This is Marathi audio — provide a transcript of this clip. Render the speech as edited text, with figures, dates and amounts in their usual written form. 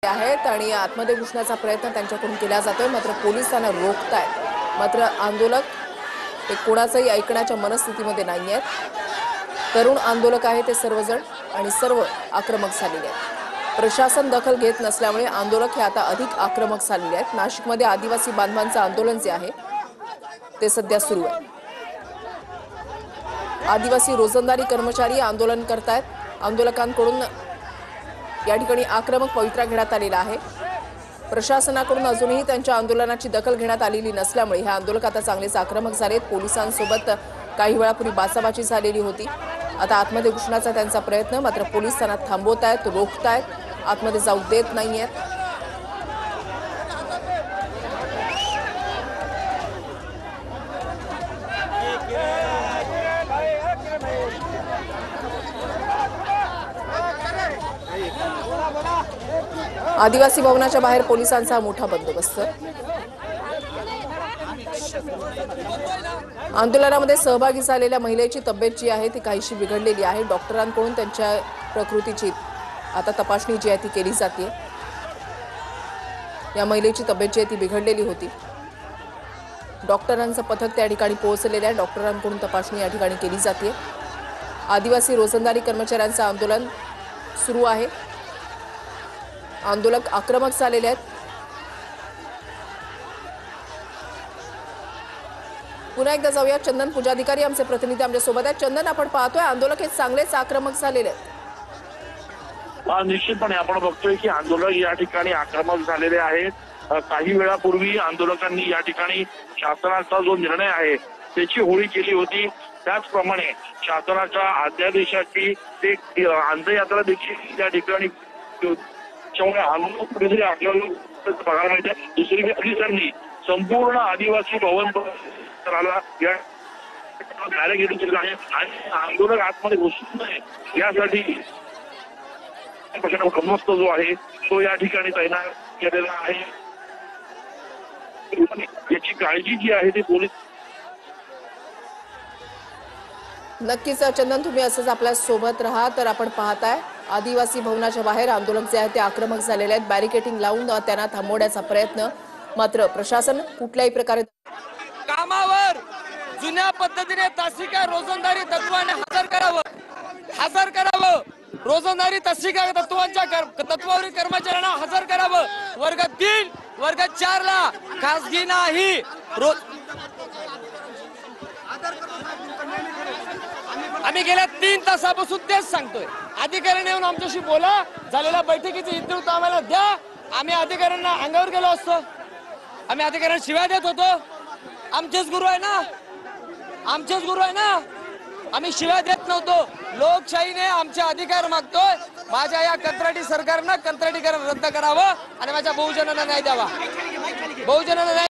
आहेत आणि आतमध्ये घुसण्याचा प्रयत्न त्यांच्याकडून केला जातोय, मात्र पोलीस त्यांना रोखतायत। मात्र आंदोलक हे कोणाचंही ऐकण्याच्या मनस्थितीमध्ये नाही आहेत। तरुण आंदोलक आहेत ते सर्वजण आणि सर्व आक्रमक झालेले आहेत। प्रशासन दखल घेत नसल्यामुळे आंदोलक हे आता अधिक आक्रमक झालेले आहेत। नाशिकमध्ये आदिवासी बांधवांचं आंदोलन जे आहे ते सध्या सुरू आहे। आदिवासी रोजंदारी कर्मचारी आंदोलन करतायत। आंदोलकांकडून या ठिकाणी आक्रमक पवित्रा घेण्यात आलेला आहे। प्रशासनाकडून अजूनही त्यांच्या आंदोलनाची दखल घेण्यात आलेली नसल्यामुळे हे आंदोलक आता चांगलेच आक्रमक झालेत। पोलिसांसोबत काही वेळापूर्वी बाचाबाची झालेली होती। आता आतमध्ये घुसण्याचा त्यांचा प्रयत्न, मात्र पोलीस त्यांना थांबवतायत, रोखतायत, आतमध्ये जाऊ देत नाहीयेत। आदिवासी भवनाच्या बाहेर पोलिसांचा मोठा बंदोबस्त। आंदोलनामध्ये सहभागी झालेल्या महिलेची तब्येत जी आहे ती काहीशी बिघडलेली आहे। डॉक्टरांकडून त्यांच्या प्रकृतीची आता तपासणी जी आहे ती केली जाते। या महिलेची तब्येत जी आहे ती बिघडलेली होती। डॉक्टरांचं पथक त्या ठिकाणी पोहोचलेलं आहे। डॉक्टरांकडून तपासणी या ठिकाणी केली जाते। आदिवासी रोजंदारी कर्मचाऱ्यांचं आंदोलन सुरू आहे। आंदोलक आक्रमक झालेले आहेत। पुन्हा एकदा जाऊया, चंदन पूजाधिकारी आमचे प्रतिनिधी आमच्या सोबत आहेत। चंदन, आपण पाहतोय आंदोलक हे चांगलेच आक्रमक झालेले आहेत। निश्चितपणे आपण बघतोय की आंदोलक या ठिकाणी आक्रमक झालेले आहेत। काही वेळापूर्वी आंदोलकांनी या ठिकाणी शासनाचा जो निर्णय आहे त्याची होळी केली होती। त्याचप्रमाणे शासनाच्या अध्यादेशाची ते अंत्ययात्रा देखील त्या ठिकाणी आपल्याला बघायला मिळते। दुसरीकडे पोलिसांनी संपूर्ण आदिवासी भवन बॅरिकेड केलेलं आहे आणि आंदोलक आतमध्ये घुसू नये यासाठी बंदोबस्त जो आहे तो या ठिकाणी तैनात केलेला आहे। याची काळजी जी आहे ती पोलीस नक्कीच चंदन, तुम्ही असंच आपल्या सोबत राहा। तर आपण पाहताय आदिवासी भवनाच्या बाहेर आंदोलक जे आहेत ते आक्रमक झालेले आहेत। बॅरिकेडिंग लावून त्यांना थांबवण्याचा प्रयत्न, मात्र प्रशासन कुठल्याही प्रकारे कामावर जुन्या पद्धतीने तासिका रोजंदारी तत्वाने हजर करावं। रोजंदारी तासिका तत्वावरील कर्मचाऱ्यांना हजर करावं। वर्ग 3 वर्ग 4 ला खासगी नाही। आम्ही गेल्या 3 तासापासून तेच सांगतोय। अधिकाऱ्यांनी येऊन आमच्याशी बोला, झालेल्या बैठकीचे इतिवृत्त आम्हाला द्या। आम्ही अधिकाऱ्यांना अंगावर गेलो असतो, आम्ही अधिकाऱ्यांना शिव्या देत होतो। आमचेच गुरु आहे ना, आम्ही शिव्या देत नव्हतो। लोकशाहीने आमचे अधिकार मागतोय। माझ्या या कंत्राटी सरकारनं कंत्राटीकरण रद्द करावं आणि माझ्या बहुजनांना न्याय द्यावा। बहुजनांना